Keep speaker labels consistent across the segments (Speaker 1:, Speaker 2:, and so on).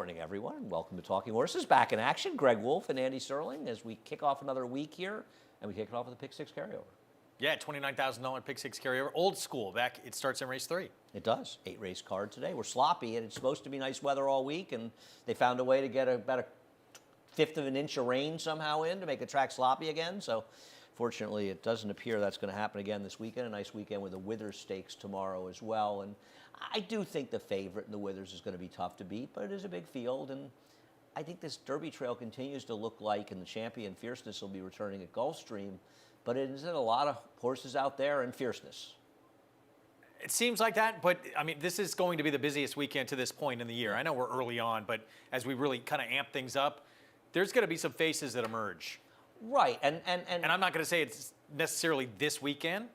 Speaker 1: morning, everyone. Welcome to Talking Horses. Back in action. Greg Wolf and Andy Sterling as we kick off another week here, and we kick it off with a Pick Six carryover.
Speaker 2: Yeah, $29,000 Pick Six carryover. Old school. Back, it starts in race 3.
Speaker 1: It does. 8-race card today. We're sloppy, and it's supposed to be nice weather all week, and they found a way to get about a fifth of an inch of rain somehow in to make the track sloppy again. So, fortunately, it doesn't appear that's going to happen again this weekend. A nice weekend with the Withers Stakes tomorrow as well. And I do think the favorite in the Withers is going to be tough to beat, but it is a big field, and I think this Derby Trail continues to look like, and the champion Fierceness will be returning at Gulfstream, but it isn't a lot of horses out there in Fierceness.
Speaker 2: It seems like that, but I mean, this is going to be the busiest weekend to this point in the year. I know we're early on, but as we really kind of amp things up, there's going to be some faces that emerge.
Speaker 1: Right, and
Speaker 2: I'm not going to say it's necessarily this weekend,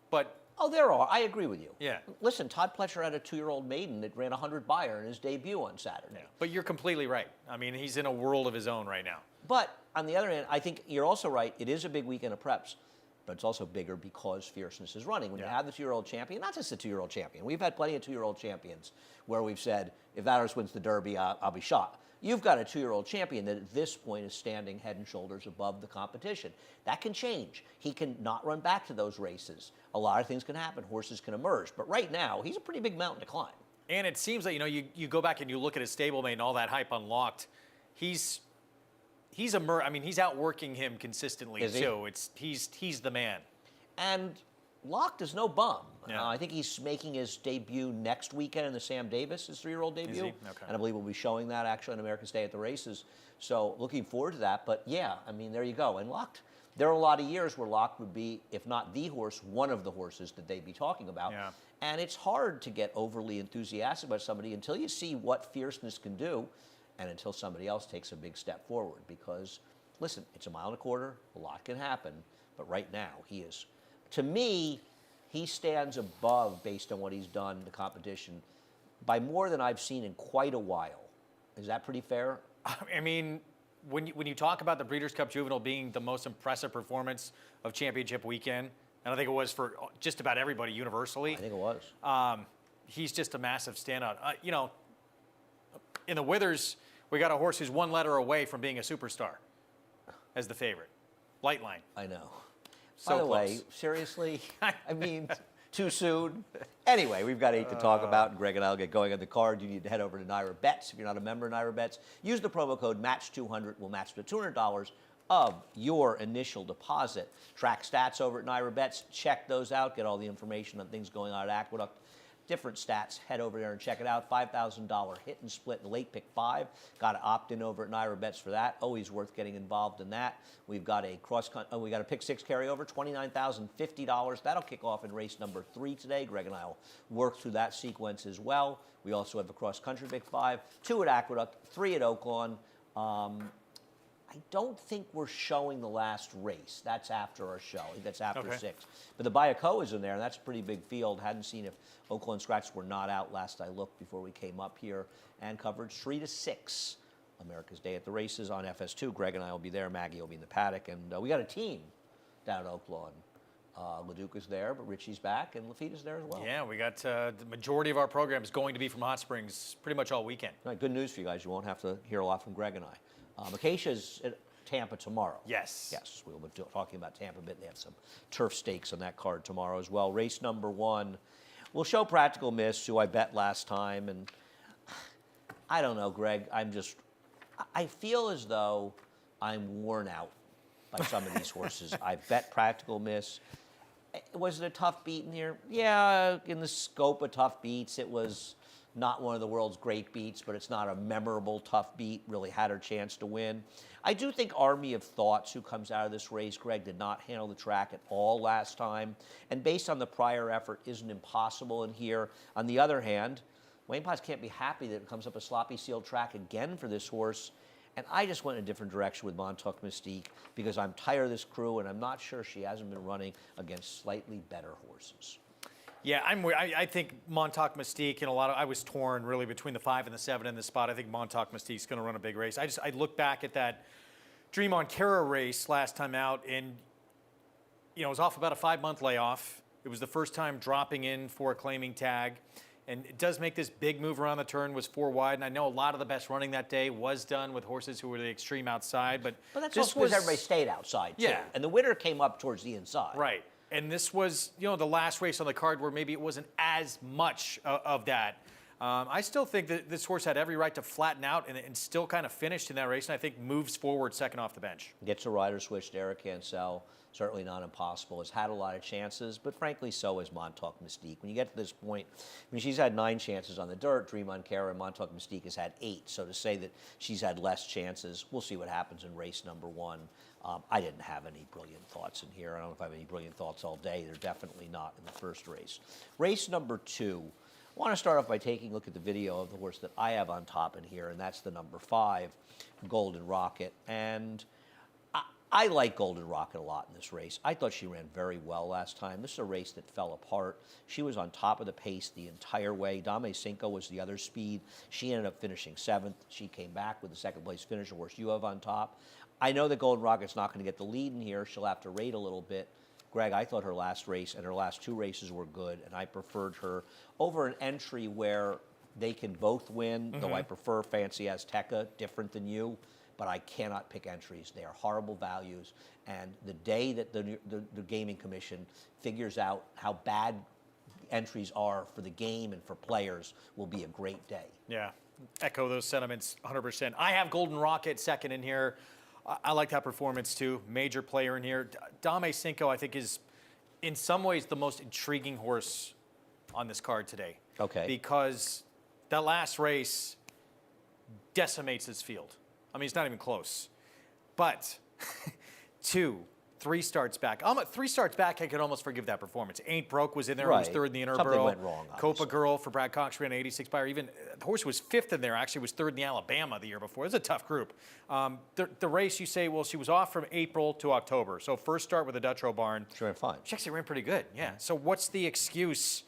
Speaker 2: but
Speaker 1: oh, there are. I agree with you.
Speaker 2: Yeah.
Speaker 1: Listen, Todd Pletcher had a 2-year-old maiden that ran 100 Beyer in his debut on Saturday.
Speaker 2: yeah. But you're completely right. I mean, he's in a world of his own right now.
Speaker 1: But on the other hand, I think you're also right. It is a big weekend of preps, but it's also bigger because Fierceness is running. When you have the 2-year-old champion, not just the 2-year-old champion. We've had plenty of 2-year-old champions where we've said, if that horse wins the Derby, I'll be shocked. You've got a 2-year-old champion that at this point is standing head and shoulders above the competition. That can change. He can not run back to those races. A lot of things can happen. Horses can emerge. But right now, he's a pretty big mountain to climb.
Speaker 2: And it seems like, you go back and you look at his stablemate and all that hype unlocked. He's outworking him consistently too. He's the man.
Speaker 1: And Locked is no bum.
Speaker 2: Yeah.
Speaker 1: I think he's making his debut next weekend in the Sam Davis, his 3-year-old debut.
Speaker 2: Is he? Okay.
Speaker 1: And I believe we'll be showing that actually on America's Day at the Races. So looking forward to that. But yeah, I mean, there you go. And Locked, there are a lot of years where Locked would be, if not the horse, one of the horses that they'd be talking about.
Speaker 2: Yeah.
Speaker 1: And it's hard to get overly enthusiastic about somebody until you see what Fierceness can do and until somebody else takes a big step forward. Because, listen, it's a mile and a quarter. A lot can happen. But right now, he is, to me, he stands above, based on what he's done in the competition, by more than I've seen in quite a while. Is that pretty fair?
Speaker 2: I mean, when you talk about the Breeders' Cup Juvenile being the most impressive performance of championship weekend, and I think it was for just about everybody universally.
Speaker 1: I think it was.
Speaker 2: He's just a massive standout. In the Withers, we got a horse who's one letter away from being a superstar as the favorite. Lightline.
Speaker 1: I know.
Speaker 2: So
Speaker 1: By the
Speaker 2: close.
Speaker 1: way, seriously, I mean, too soon. Anyway, we've got 8 to talk about, and Greg and I will get going on the card. You need to head over to Naira Bets. If you're not a member of Naira Bets, use the promo code MATCH200. We'll match to $200 of your initial deposit. Track stats over at Naira Bets. Check those out. Get all the information on things going on at Aqueduct. Different stats. Head over there and check it out. $5,000 hit and split in the late pick 5. Got to opt in over at Naira Bets for that. Always worth getting involved in that. We've got a we got a pick 6 carryover, $29,050. That'll kick off in race number 3 today. Greg and I will work through that sequence as well. We also have a cross country pick 5, 2 at Aqueduct, 3 at Oaklawn. I don't think we're showing the last race. That's after our show. I think that's after 6. But the Bayakoa is in there, and that's a pretty big field. Hadn't seen if Oaklawn Scratch were not out last I looked before we came up here. And coverage 3 to 6. America's Day at the Races on FS2. Greg and I will be there. Maggie will be in the paddock. And we got a team down at Oaklawn. LeDuc is there, but Richie's back, and Lafita's there as well.
Speaker 2: Yeah, we got the majority of our program is going to be from Hot Springs pretty much all weekend.
Speaker 1: All right, good news for you guys. You won't have to hear a lot from Greg and I. Acacia's at Tampa tomorrow.
Speaker 2: Yes.
Speaker 1: Yes, we'll be talking about Tampa a bit. They have some turf stakes on that card tomorrow as well. Race number 1. We'll show Practical Miss, who I bet last time. And I don't know, Greg. I feel as though I'm worn out by some of these horses. I bet Practical Miss. Was it a tough beat in here? Yeah, in the scope of tough beats, it was not one of the world's great beats, but it's not a memorable tough beat. Really had her chance to win. I do think Army of Thoughts, who comes out of this race, Greg, did not handle the track at all last time. And based on the prior effort, isn't impossible in here. On the other hand, Wayne Potts can't be happy that it comes up a sloppy sealed track again for this horse. And I just went in a different direction with Montauk Mystique because I'm tired of this crew, and I'm not sure she hasn't been running against slightly better horses.
Speaker 2: Yeah, I think Montauk Mystique and I was torn really between the 5 and the 7 in this spot. I think Montauk Mystique's going to run a big race. I look back at that Dream on Kara race last time out, and it was off about a 5-month layoff. It was the first time dropping in for a claiming tag, And it does make this big move around the turn, was 4 wide. And I know a lot of the best running that day was done with horses who were the extreme outside. But
Speaker 1: that's
Speaker 2: this
Speaker 1: also because everybody stayed outside, too.
Speaker 2: Yeah.
Speaker 1: And the winner came up towards the inside.
Speaker 2: Right. And this was, the last race on the card where maybe it wasn't as much of that. I still think that this horse had every right to flatten out and still kind of finished in that race, and I think moves forward second off the bench.
Speaker 1: Gets a rider switch to Eric Cancel. Certainly not impossible. Has had a lot of chances, but frankly, so has Montauk Mystique. When you get to this point, she's had 9 chances on the dirt. Dream on Kara and Montauk Mystique has had 8. So to say that she's had less chances, we'll see what happens in race number 1. I didn't have any brilliant thoughts in here. I don't know if I have any brilliant thoughts all day. They're definitely not in the first race. Race number 2. I want to start off by taking a look at the video of the horse that I have on top in here, and that's the number 5, Golden Rocket. And I like Golden Rocket a lot in this race. I thought she ran very well last time. This is a race that fell apart. She was on top of the pace the entire way. Dame Cinco was the other speed. She ended up finishing 7th. She came back with the second-place finish, the horse you have on top. I know that Golden Rocket's not going to get the lead in here. She'll have to rate a little bit. Greg, I thought her last race and her last 2 races were good, and I preferred her over an entry where they can both win, though I prefer Fancy Azteca, different than you, but I cannot pick entries. They are horrible values, and the day that the Gaming Commission figures out how bad entries are for the game and for players will be a great day.
Speaker 2: Yeah, echo those sentiments 100%. I have Golden Rocket second in here. I like that performance too. Major player in here. Dame Cinco, I think, is in some ways the most intriguing horse on this card today.
Speaker 1: Okay.
Speaker 2: Because that last race decimates his field. I mean, it's not even close. But 2, 3 starts back. 3 starts back, I could almost forgive that performance. Ain't Broke was in there. He was 3rd in the Interborough.
Speaker 1: Something went wrong,
Speaker 2: Copa Girl for Brad Cox ran 86 by her. Even the horse was 5th in there. Actually, was 3rd in the Alabama the year before. It was a tough group. The race, you say, well, she was off from April to October. So first start with the Dutro Barn.
Speaker 1: She ran fine.
Speaker 2: She actually ran pretty good. Yeah. So what's the excuse?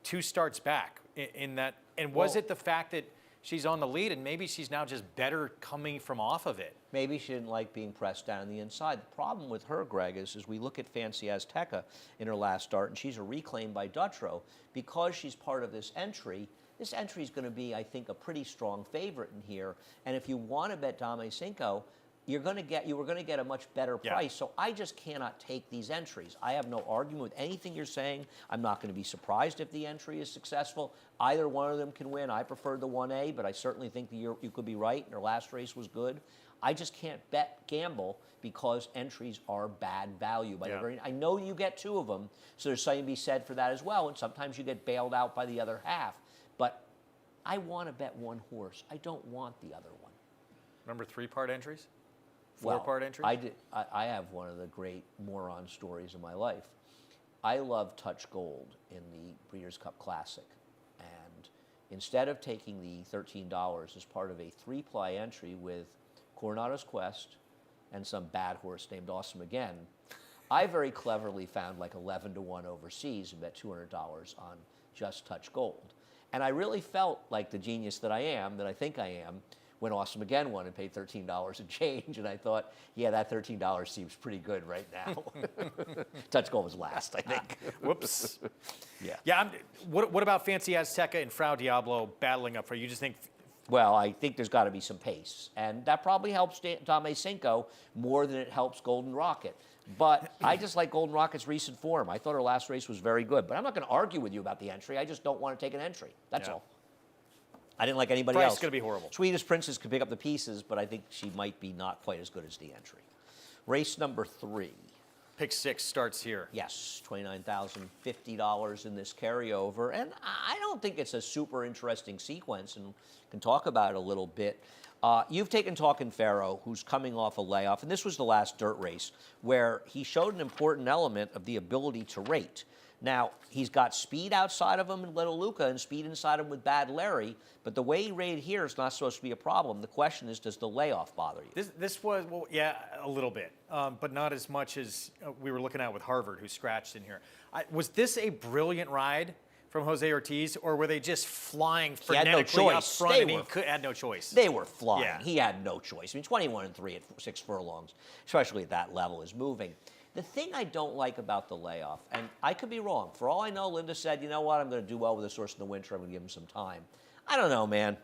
Speaker 2: 2 starts back in that. And was it the fact that she's on the lead and maybe she's now just better coming from off of it?
Speaker 1: Maybe she didn't like being pressed down the inside. The problem with her, Greg, is we look at Fancy Azteca in her last start, and she's a reclaim by Dutro. Because she's part of this entry is going to be, I think, a pretty strong favorite in here. And if you want to bet Dame Cinco, you were going to get a much better price. So I just cannot take these entries. I have no argument with anything you're saying. I'm not going to be surprised if the entry is successful. Either one of them can win. I prefer the 1A, but I certainly think that you could be right. And her last race was good. I just can't gamble because entries are bad value. I know you get 2 of them, so there's something to be said for that as well. And sometimes you get bailed out by the other half. But I want to bet one horse. I don't want the other one.
Speaker 2: Remember 3-part entries? 4-part entries?
Speaker 1: I have one of the great moron stories of my life. I love Touch Gold in the Breeders' Cup Classic. And instead of taking the $13 as part of a 3-ply entry with Coronado's Quest and some bad horse named Awesome Again, I very cleverly found like 11-1 overseas and bet $200 on just Touch Gold. And I really felt like the genius that I think I am, when Awesome Again won and paid $13 and change. And I thought, yeah, that $13 seems pretty good right now. Touch Gold was last, I think.
Speaker 2: Whoops.
Speaker 1: Yeah.
Speaker 2: Yeah. What about Fancy Azteca and Frau Diablo battling up for you? You just think?
Speaker 1: Well, I think there's got to be some pace. And that probably helps Dame Cinco more than it helps Golden Rocket. But I just like Golden Rocket's recent form. I thought her last race was very good. But I'm not going to argue with you about the entry. I just don't want to take an entry. That's all. I didn't like anybody else.
Speaker 2: Price is going to be horrible.
Speaker 1: Swedish Princess could pick up the pieces, but I think she might be not quite as good as the entry. Race number 3.
Speaker 2: Pick 6 starts here.
Speaker 1: Yes, $29,050 in this carryover. And I don't think it's a super interesting sequence, and can talk about it a little bit. You've taken Talkin' Pharaoh, who's coming off a layoff, and this was the last dirt race, where he showed an important element of the ability to rate. Now, he's got speed outside of him in Little Luca and speed inside him with Bad Larry, but the way he rated here is not supposed to be a problem. The question is, does the layoff bother you?
Speaker 2: This was, well, yeah, a little bit, but not as much as we were looking at with Harvard, who scratched in here. Was this a brilliant ride from Jose Ortiz, or were they just flying frenetically up front and he had no choice?
Speaker 1: They were flying.
Speaker 2: Yeah.
Speaker 1: He had no choice. I mean, 21-3 at 6 furlongs, especially at that level, is moving. The thing I don't like about the layoff, and I could be wrong. For all I know, Linda said, you know what, I'm going to do well with this horse in the winter. I'm going to give him some time. I don't know, man.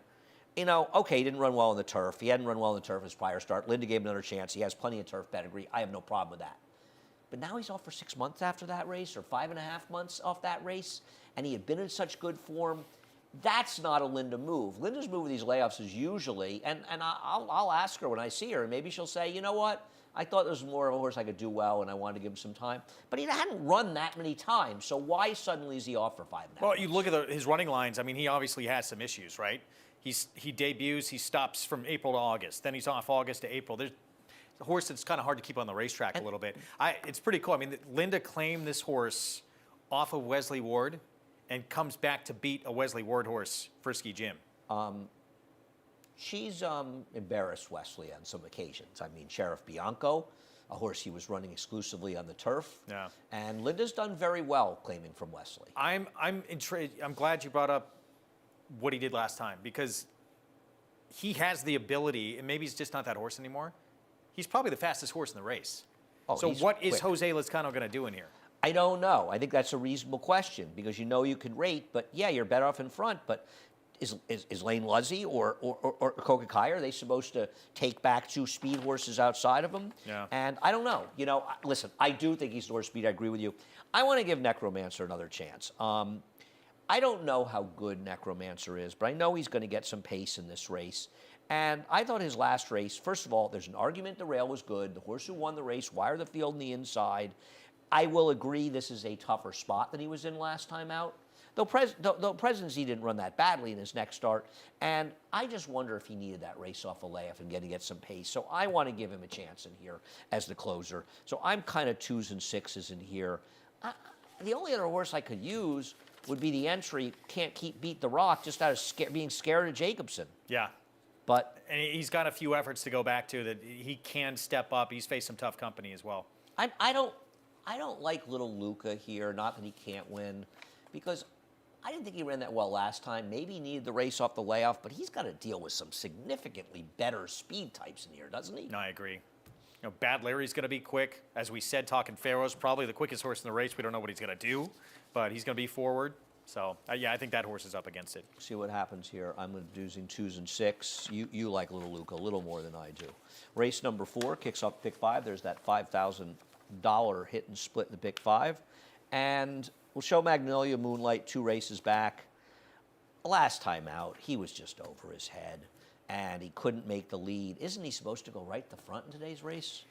Speaker 1: You know, okay, he didn't run well on the turf. He hadn't run well on the turf his prior start. Linda gave him another chance. He has plenty of turf pedigree. I have no problem with that. But now he's off for 6 months after that race, or 5.5 months off that race, and he had been in such good form. That's not a Linda move. Linda's move with these layoffs is usually, and I'll ask her when I see her, and maybe she'll say, you know what, I thought this was more of a horse I could do well, and I wanted to give him some time. But he hadn't run that many times, so why suddenly is he off for 5.5 months?
Speaker 2: Well, you look at his running lines. I mean, he obviously has some issues, right? He debuts, he stops from April to August. Then he's off August to April. There's a horse that's kind of hard to keep on the racetrack a little bit. It's pretty cool. I mean, Linda claimed this horse off of Wesley Ward and comes back to beat a Wesley Ward horse, Frisky Jim.
Speaker 1: She's embarrassed Wesley on some occasions. I mean, Sheriff Bianco, a horse he was running exclusively on the turf.
Speaker 2: Yeah.
Speaker 1: And Linda's done very well claiming from Wesley.
Speaker 2: I'm intrigued. I'm glad you brought up what he did last time, because he has the ability, and maybe he's just not that horse anymore. He's probably the fastest horse in the race.
Speaker 1: Oh,
Speaker 2: so
Speaker 1: he's
Speaker 2: what is
Speaker 1: quick.
Speaker 2: Jose Lezcano going to do in here?
Speaker 1: I don't know. I think that's a reasonable question because you know you can rate, but yeah, you're better off in front. But is Lane Luzzy or Coca Kai, are they supposed to take back 2 speed horses outside of him?
Speaker 2: Yeah.
Speaker 1: And I don't know. You know, listen, I do think he's the horse speed. I agree with you. I want to give Necromancer another chance. I don't know how good Necromancer is, but I know he's going to get some pace in this race. And I thought his last race, first of all, there's an argument the rail was good. The horse who won the race wired the field on the inside. I will agree this is a tougher spot than he was in last time out. Though Presidency didn't run that badly in his next start. And I just wonder if he needed that race off a layoff and get some pace. So I want to give him a chance in here as the closer. So I'm kind of 2s and 6s in here. The only other horse I could use would be the entry, Can't Beat the Rock, just out of being scared of Jacobson.
Speaker 2: Yeah.
Speaker 1: But
Speaker 2: And he's got a few efforts to go back to that he can step up. He's faced some tough company as well.
Speaker 1: I don't like little Luca here, not that he can't win, because I didn't think he ran that well last time. Maybe he needed the race off the layoff, but he's got to deal with some significantly better speed types in here, doesn't he?
Speaker 2: No, I agree. You know, Bad Larry's going to be quick. As we said, Talking Pharaoh's probably the quickest horse in the race. We don't know what he's going to do, but he's going to be forward. So, yeah, I think that horse is up against it.
Speaker 1: See what happens here. I'm using 2s and 6. You like Little Luca a little more than I do. Race number 4 kicks off pick 5. There's that $5,000 hit and split in the pick 5. And we'll show Magnolia Moonlight 2 races back. Last time out, he was just over his head, and he couldn't make the lead. Isn't he supposed to go right to the front in today's race?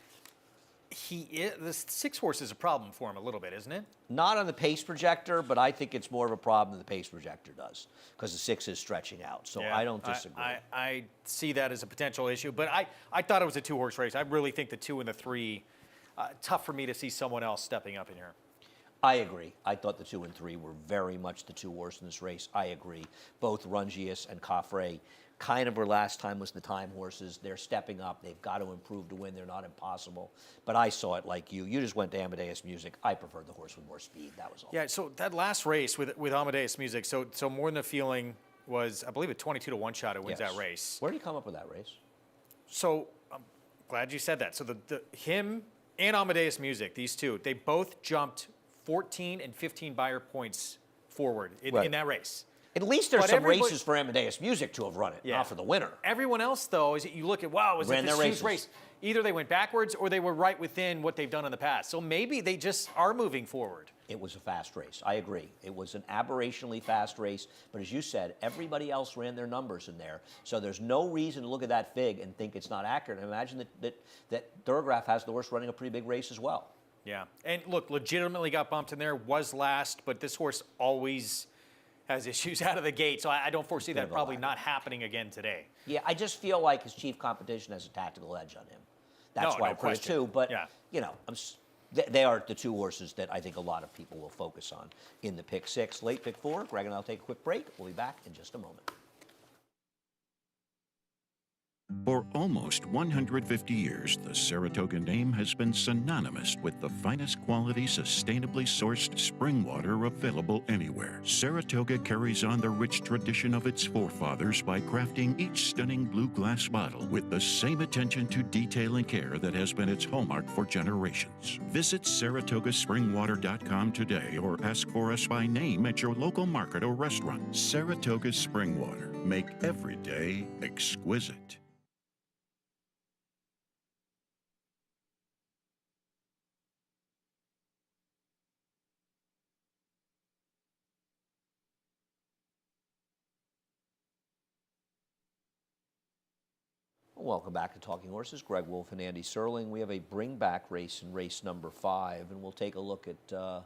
Speaker 2: The 6 horse is a problem for him a little bit, isn't it?
Speaker 1: Not on the pace projector, but I think it's more of a problem than the pace projector does because the 6 is stretching out. So
Speaker 2: Yeah,
Speaker 1: I don't disagree.
Speaker 2: I see that as a potential issue, but I thought it was a 2-horse race. I really think the 2 and the 3, tough for me to see someone else stepping up in here.
Speaker 1: I agree. I thought the 2 and 3 were very much the 2 horse in this race. I agree. Both Rungius and Coffre kind of were last time was the time horses. They're stepping up. They've got to improve to win. They're not impossible. But I saw it like you. You just went to Amadeus Music. I preferred the horse with more speed. That was all.
Speaker 2: Yeah, so that last race with Amadeus Music, so more than a feeling was, I believe, a 22-1 shot who wins
Speaker 1: Yes.
Speaker 2: that race.
Speaker 1: Where did he come up with that race?
Speaker 2: So I'm glad you said that. So him and Amadeus Music, these two, they both jumped 14 and 15 buyer points forward in that race.
Speaker 1: At least there's
Speaker 2: But
Speaker 1: some
Speaker 2: everybody-
Speaker 1: races for Amadeus Music to have run it,
Speaker 2: Yeah.
Speaker 1: not for the winner.
Speaker 2: Everyone else, though, is that you look at, wow, was it
Speaker 1: Ran
Speaker 2: this
Speaker 1: their
Speaker 2: huge
Speaker 1: races.
Speaker 2: race? Either they went backwards or they were right within what they've done in the past. So maybe they just are moving forward.
Speaker 1: It was a fast race. I agree. It was an aberrationally fast race. But as you said, everybody else ran their numbers in there. So there's no reason to look at that fig and think it's not accurate. And imagine that Thurograph has the horse running a pretty big race as well.
Speaker 2: Yeah. And look, legitimately got bumped in there, was last, but this horse always has issues out of the gate. So I don't foresee
Speaker 1: Bit
Speaker 2: that
Speaker 1: of a
Speaker 2: probably
Speaker 1: lack.
Speaker 2: not happening again today.
Speaker 1: Yeah, I just feel like his chief competition has a tactical edge on him. That's
Speaker 2: No,
Speaker 1: why
Speaker 2: no
Speaker 1: I put it
Speaker 2: question.
Speaker 1: 2. But,
Speaker 2: Yeah.
Speaker 1: you know, they are the 2 horses that I think a lot of people will focus on in the pick 6. Late pick 4. Greg and I'll take a quick break. We'll be back in just a moment.
Speaker 3: For almost 150 years, the Saratoga name has been synonymous with the finest quality, sustainably sourced spring water available anywhere. Saratoga carries on the rich tradition of its forefathers by crafting each stunning blue glass bottle with the same attention to detail and care that has been its hallmark for generations. Visit SaratogaSpringwater.com today or ask for us by name at your local market or restaurant. Saratoga Spring Water. Make every day exquisite.
Speaker 1: Welcome back to Talking Horses. Greg Wolf and Andy Serling. We have a bring back race in race number 5, and we'll take a look at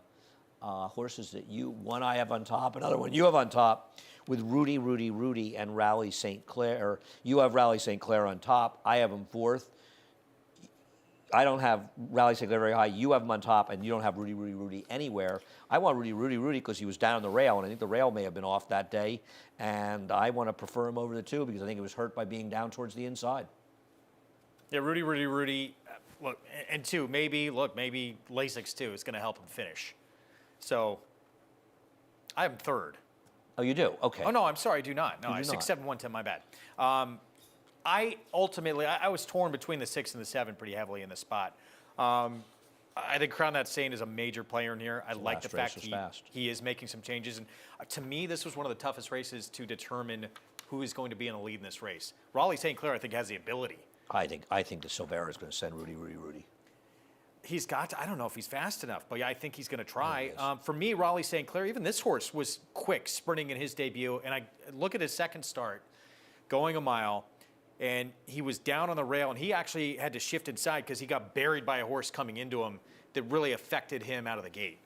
Speaker 1: horses that one I have on top, another one you have on top, with Rudy, and Rally St. Clair. You have Rally St. Clair on top. I have him 4th. I don't have Rally St. Clair very high. You have him on top, and you don't have Rudy anywhere. I want Rudy because he was down on the rail, and I think the rail may have been off that day. And I want to prefer him over the 2 because I think he was hurt by being down towards the inside.
Speaker 2: Yeah, Rudy. Look, and 2, maybe Lasix too is going to help him finish. So I have him 3rd.
Speaker 1: Oh, you do? Okay.
Speaker 2: Oh no, I'm sorry, I do not. No,
Speaker 1: You
Speaker 2: I
Speaker 1: do
Speaker 2: 6,
Speaker 1: not.
Speaker 2: 7, 1, 10. My bad. I was torn between the 6 and the 7 pretty heavily in this spot. I think Crown That Saint is a major player in here. I like the
Speaker 1: last race
Speaker 2: fact
Speaker 1: was fast.
Speaker 2: he is making some changes. And to me, this was one of the toughest races to determine who is going to be in the lead in this race. Raleigh St. Clair, I think, has the ability.
Speaker 1: I think the Silvera is going to send Rudy.
Speaker 2: He's got to, I don't know if he's fast enough, but yeah, I think he's going to try.
Speaker 1: Oh,
Speaker 2: For me, Raleigh St. Clair, even this horse was quick sprinting in his debut. And I look at his second start, going a mile, and he was down on the rail, and he actually had to shift inside because he got buried by a horse coming into him that really affected him out of the gate.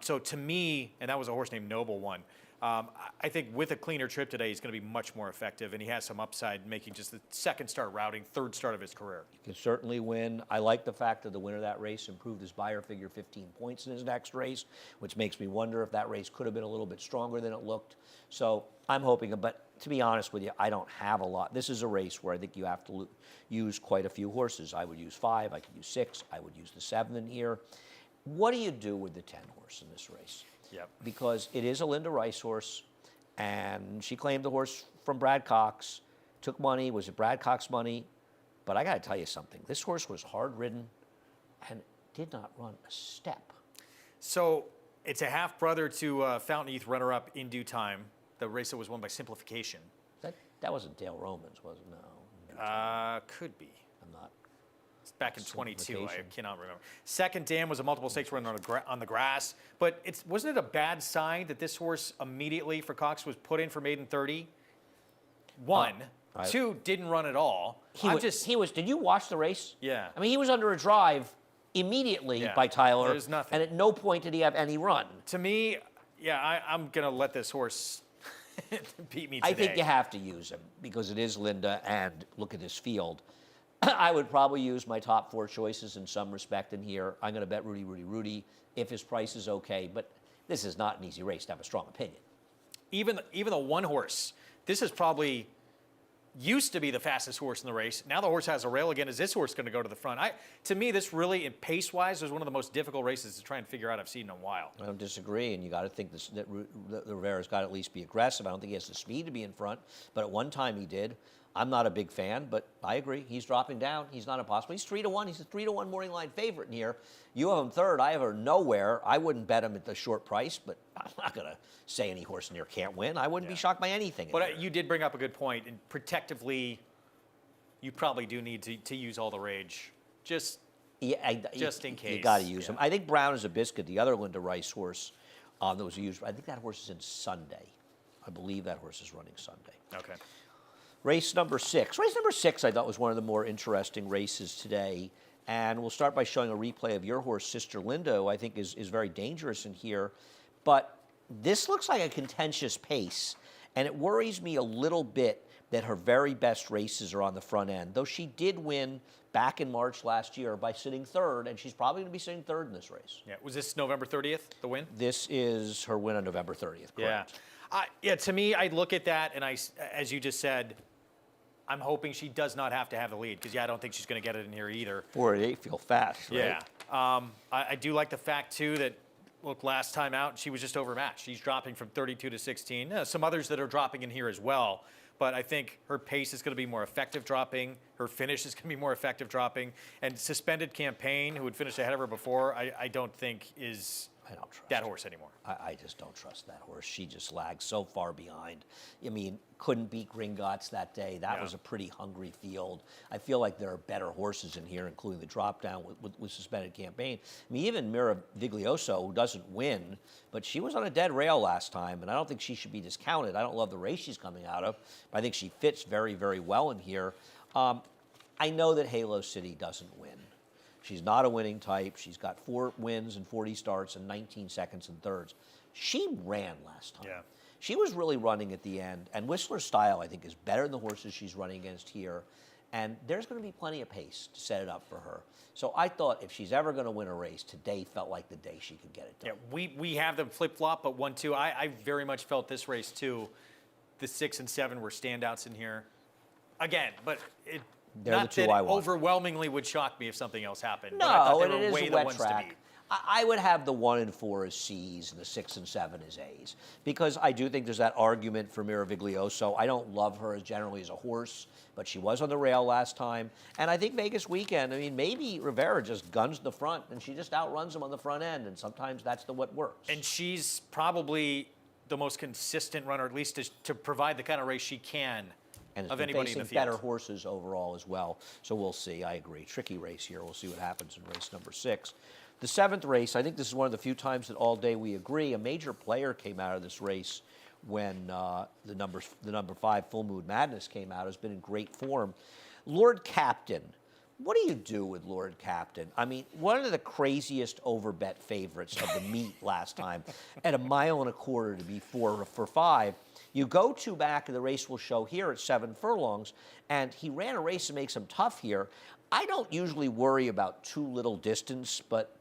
Speaker 2: So to me, and that was a horse named Noble One, I think with a cleaner trip today, he's going to be much more effective, and he has some upside making just the second start routing, 3rd start of his career.
Speaker 1: Can certainly win. I like the fact that the winner of that race improved his Beyer figure 15 points in his next race, which makes me wonder if that race could have been a little bit stronger than it looked. So I'm hoping, but to be honest with you, I don't have a lot. This is a race where I think you have to use quite a few horses. I would use 5, I could use 6, I would use the 7 in here. What do you do with the 10 horse in this race?
Speaker 2: Yep.
Speaker 1: Because it is a Linda Rice horse, and she claimed the horse from Brad Cox, took money. Was it Brad Cox money? But I got to tell you something. This horse was hard ridden and did not run a step.
Speaker 2: So it's a half brother to Fountain Heath runner-up In Due Time, the race that was won by Simplification.
Speaker 1: That wasn't Dale Romans, was it? No.
Speaker 2: Could be.
Speaker 1: I'm not.
Speaker 2: It's back in 22. I
Speaker 1: Simplification.
Speaker 2: cannot remember. Second Dam was a multiple stakes run on the grass, but wasn't it a bad sign that this horse immediately for Cox was put in for maiden 30? 1, 2 didn't run at all.
Speaker 1: He was. Did you watch the race?
Speaker 2: Yeah.
Speaker 1: I mean, he was under a drive immediately
Speaker 2: Yeah.
Speaker 1: by Tyler.
Speaker 2: There's nothing.
Speaker 1: And at no point did he have any run.
Speaker 2: To me, yeah, I'm gonna let this horse beat me today.
Speaker 1: I think you have to use him because it is Linda, and look at this field. I would probably use my top 4 choices in some respect in here. I'm going to bet Rudy if his price is okay, but this is not an easy race to have a strong opinion.
Speaker 2: Even the one horse, this is probably used to be the fastest horse in the race. Now the horse has a rail again. Is this horse going to go to the front? To me, this really, pace-wise, was one of the most difficult races to try and figure out I've seen in a while.
Speaker 1: I don't disagree, and you got to think that Rivera's got to at least be aggressive. I don't think he has the speed to be in front, but at one time he did. I'm not a big fan, but I agree. He's dropping down. He's not impossible. He's 3-1. He's a 3-1 morning line favorite in here. You have him 3rd. I have her nowhere. I wouldn't bet him at the short price, but I'm not going to say any horse in here can't win. I wouldn't be shocked by anything.
Speaker 2: But you did bring up a good point. And protectively, you probably do need to use all the rage. Just in case.
Speaker 1: You got to use him. I think Brown is a biscuit. The other Linda Rice horse that was used. I think that horse is in Sunday. I believe that horse is running Sunday.
Speaker 2: Okay.
Speaker 1: Race number 6. Race number 6 I thought was one of the more interesting races today. And we'll start by showing a replay of your horse, Sister Linda, who I think is very dangerous in here. But this looks like a contentious pace. And it worries me a little bit that her very best races are on the front end. Though she did win back in March last year by sitting 3rd, and she's probably going to be sitting 3rd in this race.
Speaker 2: Yeah. Was this November 30th, the win?
Speaker 1: This is her win on November 30th, correct?
Speaker 2: Yeah. To me, I look at that, and as you just said, I'm hoping she does not have to have the lead because, I don't think she's going to get it in here either.
Speaker 1: 4-8 feel fast, right?
Speaker 2: Yeah. I do like the fact, too, that, look, last time out, she was just overmatched. She's dropping from 32 to 16. Some others that are dropping in here as well. But I think her pace is going to be more effective dropping. Her finish is going to be more effective dropping. And Suspended Campaign, who had finished ahead of her before, I don't think is
Speaker 1: I don't trust
Speaker 2: that
Speaker 1: her.
Speaker 2: horse anymore.
Speaker 1: I just don't trust that horse. She just lags so far behind. I mean, couldn't beat Gringotts that day. That was a pretty hungry field. I feel like there are better horses in here, including the drop down with Suspended Campaign. I mean, even Mira Viglioso, who doesn't win, but she was on a dead rail last time, and I don't think she should be discounted. I don't love the race she's coming out of, but I think she fits very, very well in here. I know that Halo City doesn't win. She's not a winning type. She's got 4 wins and 40 starts and 19 seconds and thirds. She ran last time.
Speaker 2: Yeah.
Speaker 1: She was really running at the end. And Whistler Style, I think, is better than the horses she's running against here. And there's going to be plenty of pace to set it up for her. So I thought if she's ever going to win a race, today felt like the day she could get it done.
Speaker 2: Yeah, we have them flip-flop, but 1-2. I very much felt this race, too. The 6 and 7 were standouts in here. Again, but it...
Speaker 1: They're
Speaker 2: not
Speaker 1: the two
Speaker 2: that
Speaker 1: I
Speaker 2: it
Speaker 1: want.
Speaker 2: overwhelmingly would shock me if something else happened. But I thought
Speaker 1: No,
Speaker 2: they
Speaker 1: and
Speaker 2: were
Speaker 1: it
Speaker 2: way
Speaker 1: is a
Speaker 2: the
Speaker 1: wet
Speaker 2: ones
Speaker 1: track.
Speaker 2: to beat.
Speaker 1: I would have the 1 and 4 as C's and the 6 and 7 as A's because I do think there's that argument for Mira Viglioso. I don't love her as generally as a horse, but she was on the rail last time. And I think Vegas weekend, I mean, maybe Rivera just guns the front and she just outruns him on the front end, and sometimes that's what works.
Speaker 2: And she's probably the most consistent runner, at least to provide the kind of race she can
Speaker 1: and it's
Speaker 2: of
Speaker 1: been
Speaker 2: anybody in
Speaker 1: facing
Speaker 2: the field.
Speaker 1: better horses overall as well. So we'll see. I agree. Tricky race here. We'll see what happens in race number 6. The 7th race, I think this is one of the few times that all day we agree. A major player came out of this race when the number 5 Full Moon Madness came out. Has been in great form. Lord Captain. What do you do with Lord Captain? I mean, one of the craziest overbet favorites of the meet last time at 1.25 miles to be 4 for 5. You go 2 back, and the race will show here at 7 furlongs, and he ran a race that makes him tough here. I don't usually worry about too little distance, but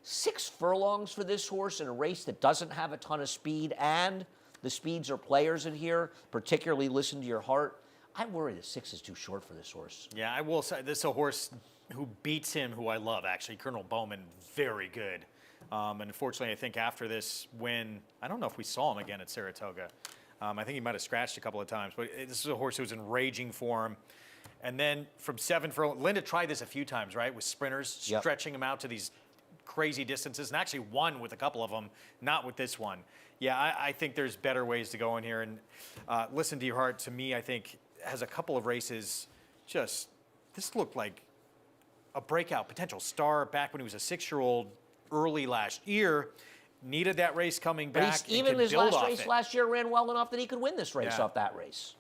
Speaker 1: 6 furlongs for this horse in a race that doesn't have a ton of speed, and the speeds are players in here, particularly listen to your heart. I worry that 6 is too short for this horse.
Speaker 2: Yeah, I will say this is a horse who beats him, who I love, actually. Colonel Bowman, very good. And unfortunately, I think after this win, I don't know if we saw him again at Saratoga. I think he might have scratched a couple of times, but this is a horse who was in raging form. And then from 7 furlongs, Linda tried this a few times, right, with sprinters,
Speaker 1: Yep.
Speaker 2: stretching him out to these crazy distances, and actually won with a couple of them, not with this one. Yeah, I think there's better ways to go in here. And Listen to Your Heart, to me, I think, has a couple of races just, this looked like a breakout potential star back when he was a 6-year-old early last year. Needed that race coming
Speaker 1: But
Speaker 2: back.
Speaker 1: even
Speaker 2: and can
Speaker 1: his
Speaker 2: build
Speaker 1: last
Speaker 2: off
Speaker 1: race
Speaker 2: it.
Speaker 1: last year ran well enough that he could win this race
Speaker 2: Yeah.
Speaker 1: off that race.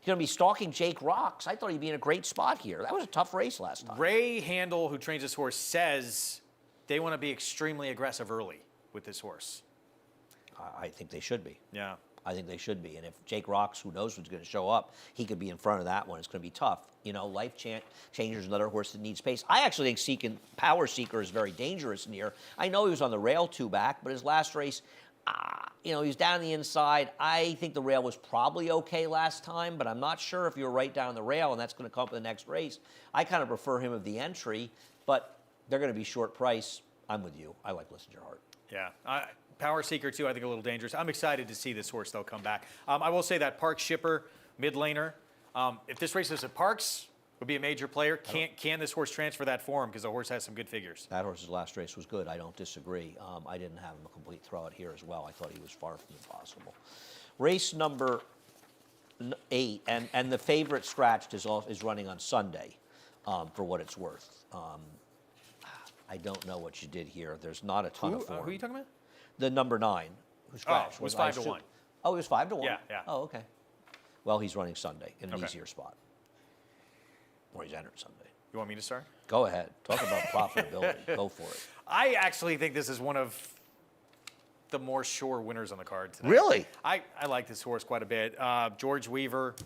Speaker 1: He's going to be stalking Jake Rocks. I thought he'd be in a great spot here. That was a tough race last time.
Speaker 2: Ray Handel, who trains this horse, says they want to be extremely aggressive early with this horse.
Speaker 1: I think they should be.
Speaker 2: Yeah.
Speaker 1: I think they should be. And if Jake Rocks, who knows who's going to show up, he could be in front of that one. It's going to be tough. You know, Life Changer's another horse that needs pace. I actually think Power Seeker is very dangerous in here. I know he was on the rail 2 back, but his last race, he was down the inside. I think the rail was probably okay last time, but I'm not sure if you're right down the rail, and that's going to come up in the next race. I kind of prefer him of the entry, but they're going to be short price. I'm with you. I like Listen to Your Heart.
Speaker 2: Yeah. Power Seeker, too, I think a little dangerous. I'm excited to see this horse, though, come back. I will say that Parks Shipper, mid-laner, if this race is at Parks, would be a major player. Can this horse transfer that form? Because the horse has some good figures.
Speaker 1: That horse's last race was good. I don't disagree. I didn't have him a complete throw out here as well. I thought he was far from impossible. Race number 8, and the favorite scratched is running on Sunday, for what it's worth. I don't know what you did here. There's not a ton of form.
Speaker 2: Who are you talking about?
Speaker 1: The number 9, who scratched.
Speaker 2: it was
Speaker 1: I
Speaker 2: 5 to
Speaker 1: assume-
Speaker 2: 1.
Speaker 1: Oh, it was 5 to 1?
Speaker 2: Yeah, yeah.
Speaker 1: Oh, okay. Well, he's running Sunday in an
Speaker 2: Okay.
Speaker 1: easier spot. Or he's entered Sunday.
Speaker 2: You want me to start?
Speaker 1: Go ahead. Talk about profitability. Go for it.
Speaker 2: I actually think this is one of the more sure winners on the card today.
Speaker 1: Really?
Speaker 2: I like this horse quite a bit. George Weaver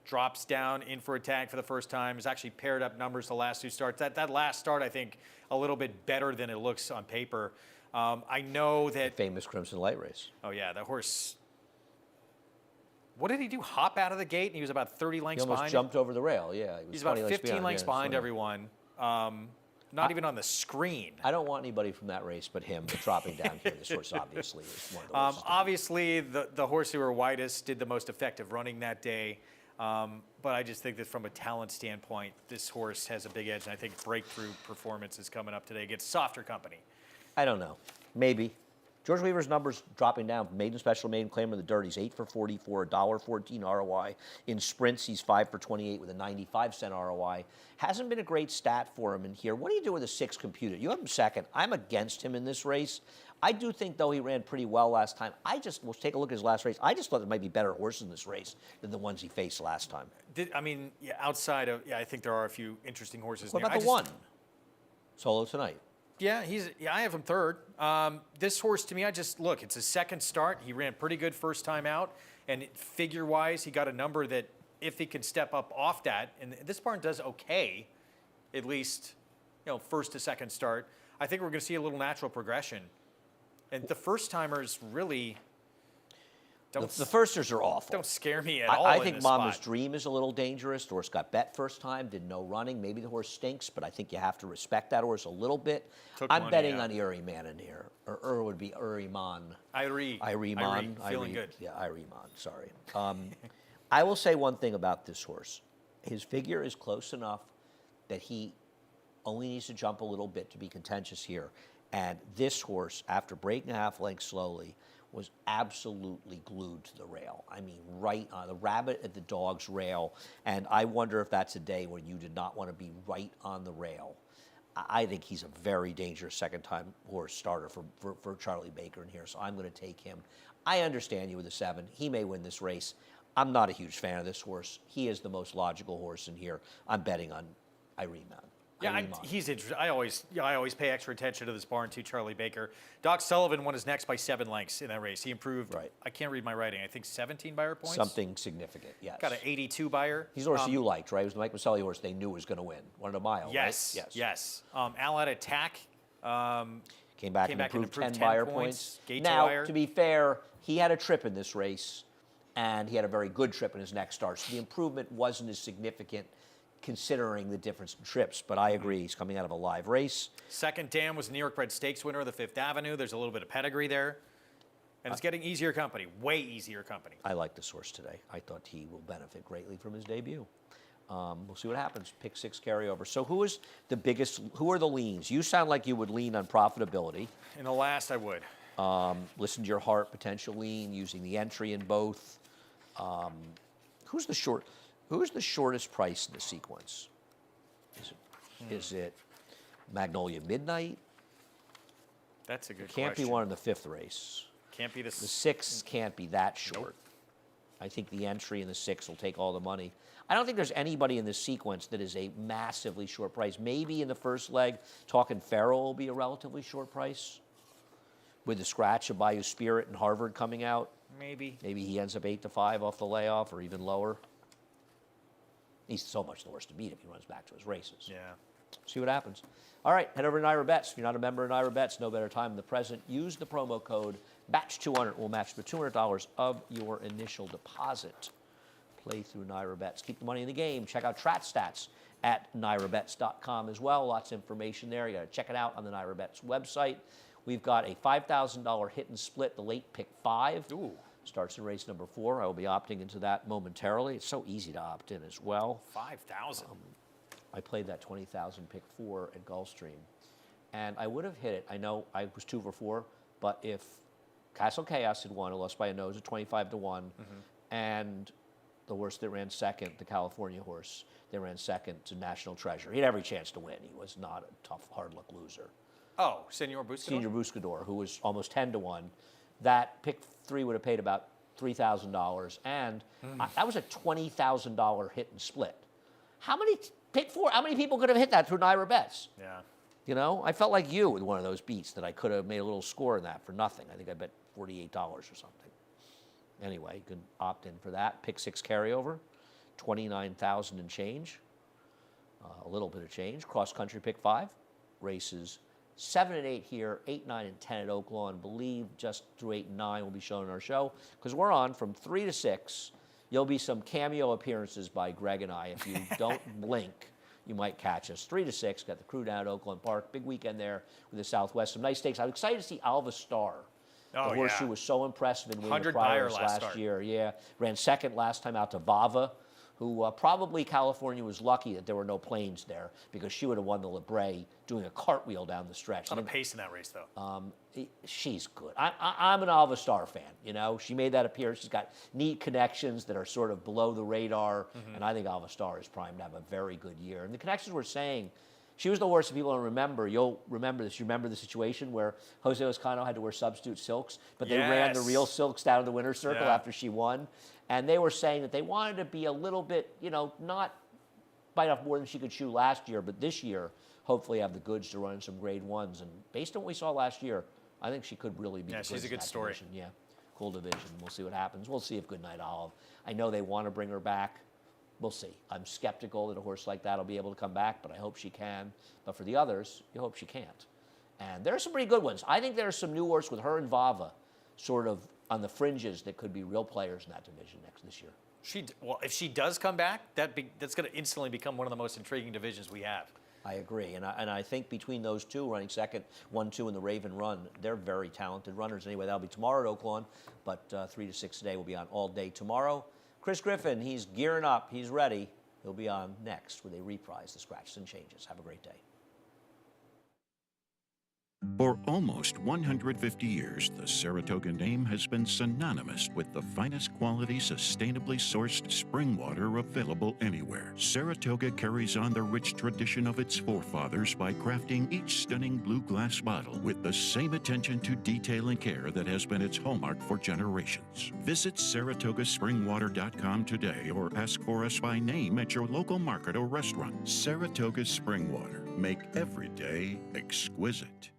Speaker 2: drops down in for a tag for the first time. Has actually paired up numbers the last 2 starts. That last start, I think, a little bit better than it looks on paper. I know that.
Speaker 1: Famous Crimson Light race.
Speaker 2: Oh yeah, that horse. what did he do? Hop out of the gate, and he was about 30
Speaker 1: He
Speaker 2: lengths
Speaker 1: almost
Speaker 2: behind.
Speaker 1: jumped over the rail. Yeah, he was
Speaker 2: He's about
Speaker 1: 20
Speaker 2: 15 lengths
Speaker 1: yeah,
Speaker 2: behind
Speaker 1: funny.
Speaker 2: everyone. Not even on the screen.
Speaker 1: I don't want anybody from that race but him. But dropping down here, this horse obviously is one of the horses.
Speaker 2: Obviously, the horse who were widest did the most effective running that day. But I just think that from a talent standpoint, this horse has a big edge. And I think breakthrough performance is coming up today against softer company.
Speaker 1: I don't know. Maybe. George Weaver's numbers dropping down. Maiden special, maiden claim in the dirt. He's 8 for 44, $1.14 ROI. In sprints, he's 5 for 28 with a 95-cent ROI. Hasn't been a great stat for him in here. What do you do with a 6 computed? You have him second. I'm against him in this race. I do think, though, he ran pretty well last time. We'll take a look at his last race. I just thought there might be better horses in this race than the ones he faced last time.
Speaker 2: Outside of, I think there are a few interesting horses.
Speaker 1: What
Speaker 2: in there.
Speaker 1: about the one? Solo tonight.
Speaker 2: Yeah, I have him third. This horse, to me, it's his second start. He ran pretty good first time out, and figure-wise, he got a number that if he can step up off that, and this barn does okay, at least, first to second start. I think we're going to see a little natural progression, and the first timers really don't.
Speaker 1: The firsters are awful.
Speaker 2: Don't scare me at all.
Speaker 1: I
Speaker 2: in
Speaker 1: think
Speaker 2: this
Speaker 1: Mama's
Speaker 2: spot.
Speaker 1: Dream is a little dangerous. The horse got bet first time, did no running. Maybe the horse stinks, but I think you have to respect that horse a little bit.
Speaker 2: Took
Speaker 1: I'm
Speaker 2: money,
Speaker 1: betting
Speaker 2: yeah.
Speaker 1: on Uri Man in here. Or would be Uri Man.
Speaker 2: Irie
Speaker 1: Man.
Speaker 2: feeling good.
Speaker 1: Yeah, Uri Man, sorry. I will say one thing about this horse. His figure is close enough that he only needs to jump a little bit to be contentious here. And this horse, after breaking a half length slowly, was absolutely glued to the rail. I mean, right on the rabbit at the dog's rail. And I wonder if that's a day when you did not want to be right on the rail. I think he's a very dangerous second-time horse starter for Charlie Baker in here, so I'm going to take him. I understand you with the 7. He may win this race. I'm not a huge fan of this horse. He is the most logical horse in here. I'm betting on Irene Man.
Speaker 2: Yeah, he's interesting. I always pay extra attention to this barn too, Charlie Baker. Doc Sullivan won his next by 7 lengths in that race. He improved.
Speaker 1: Right.
Speaker 2: I can't read my writing. I think 17 buyer points.
Speaker 1: Something significant, yes.
Speaker 2: Got an 82 buyer.
Speaker 1: He's a horse you liked, right? It was the Mike Maselli horse they knew was going to win. Wanted a mile,
Speaker 2: Yes.
Speaker 1: right?
Speaker 2: Yes. Allied Attack.
Speaker 1: Came back and improved 10 buyer points.
Speaker 2: Gate to
Speaker 1: Now,
Speaker 2: wire.
Speaker 1: to be fair, he had a trip in this race, and he had a very good trip in his next start. So the improvement wasn't as significant considering the difference in trips. But I agree, he's coming out of a live race.
Speaker 2: Second dam was the New York Bred Stakes winner of the Fifth Avenue. There's a little bit of pedigree there. And it's getting easier company, way easier company.
Speaker 1: I like this horse today. I thought he will benefit greatly from his debut. We'll see what happens. Pick 6 carryover. So who are the leans? You sound like you would lean on profitability.
Speaker 2: In the last, I would.
Speaker 1: Listen to your heart, potential lean, using the entry in both. Who's the shortest price in the sequence? Is it Magnolia Midnight?
Speaker 2: That's a good
Speaker 1: Can't
Speaker 2: question.
Speaker 1: be one in the 5th race.
Speaker 2: Can't be
Speaker 1: The 6 can't be that short. I think the entry in the 6 will take all the money. I don't think there's anybody in this sequence that is a massively short price. Maybe in the first leg, Talking Farrell will be a relatively short price. With the scratch of Bayou Spirit and Harvard coming out.
Speaker 2: Maybe.
Speaker 1: Maybe he ends up 8-5 off the layoff or even lower. He's so much the worse to beat if he runs back to his races.
Speaker 2: Yeah.
Speaker 1: See what happens. All right, head over to Naira Bets. If you're not a member of Naira Bets, no better time than the present. Use the promo code BATCH200. We'll match the $200 of your initial deposit. Play through Naira Bets. Keep the money in the game. Check out Strat Stats at NairaBets.com as well. Lots of information there. You got to check it out on the Naira Bets website. We've got a $5,000 hit and split, the late pick 5.
Speaker 2: Ooh.
Speaker 1: Starts in race number 4. I will be opting into that momentarily. It's so easy to opt in as well.
Speaker 2: 5,000.
Speaker 1: I played that 20,000 pick 4 at Gulfstream, and I would have hit it. I know I was 2 for 4, but if Castle Chaos had won, I lost by a nose at 25-1, and the horse that ran second, the California horse, they ran second to National Treasure. He had every chance to win. He was not a tough, hard luck loser.
Speaker 2: Oh, Senor Buscador?
Speaker 1: Senior Buscador, who was almost 10-1, that pick 3 would have paid about $3,000, and that was a $20,000 hit and split. How many pick 4? How many people could have hit that through Naira Bets?
Speaker 2: Yeah.
Speaker 1: You know, I felt like you with one of those beats that I could have made a little score in that for nothing. I think I bet $48 or something. Anyway, you can opt in for that. Pick 6 carryover, 29,000 and change. A little bit of change. Cross country pick 5. Races 7 and 8 here, 8, 9, and 10 at Oaklawn. Believe just through 8 and 9 will be shown in our show because we're on from 3 to 6. There'll be some cameo appearances by Greg and I. If you don't blink, you might catch us. 3 to 6, got the crew down at Oakland Park. Big weekend there with the Southwest. Some nice stakes. I'm excited to see Alva Star.
Speaker 2: Oh,
Speaker 1: the horse
Speaker 2: yeah.
Speaker 1: who was so impressive in winning the
Speaker 2: 100
Speaker 1: Priors
Speaker 2: buyer last
Speaker 1: last
Speaker 2: start.
Speaker 1: year. Yeah, ran second last time out to Vava, who probably California was lucky that there were no planes there because she would have won the La Brea doing a cartwheel down the stretch.
Speaker 2: A lot of pace in that race, though.
Speaker 1: She's good. I'm an Alva Star fan. You know, she made that appearance. She's got neat connections that are sort of below the radar, and I think Alva Star is primed to have a very good year. And the connections we're saying, she was the horse that people don't remember. You'll remember this. You remember the situation where Jose Oscano had to wear substitute silks, but they ran the real silks down to the winner's circle after she won. And they were saying that they wanted to be a little bit, you know, not bite off more than she could chew last year, but this year, hopefully have the goods to run in some grade ones. And based on what we saw last year, I think she could really be the goods
Speaker 2: she's a
Speaker 1: in
Speaker 2: good
Speaker 1: that
Speaker 2: story.
Speaker 1: division. Yeah, cool division. We'll see what happens. We'll see if Goodnight Olive. I know they want to bring her back. We'll see. I'm skeptical that a horse like that will be able to come back, but I hope she can. But for the others, you hope she can't. And there are some pretty good ones. I think there are some new horses with her and Vava sort of on the fringes that could be real players in that division this year.
Speaker 2: Well, if she does come back, that's going to instantly become one of the most intriguing divisions we have.
Speaker 1: I agree, and I think between those two, running second, 1-2 in the Raven Run, they're very talented runners. Anyway, that'll be tomorrow at Oaklawn, but 3 to 6 today will be on all day tomorrow. Chris Griffin, he's gearing up, he's ready. He'll be on next where they reprise the scratches and changes. Have a great day.
Speaker 3: For almost 150 years, the Saratoga name has been synonymous with the finest quality, sustainably sourced spring water available anywhere. Saratoga carries on the rich tradition of its forefathers by crafting each stunning blue glass bottle with the same attention to detail and care that has been its hallmark for generations. Visit SaratogaSpringwater.com today or ask for us by name at your local market or restaurant. Saratoga Spring Water. Make every day exquisite.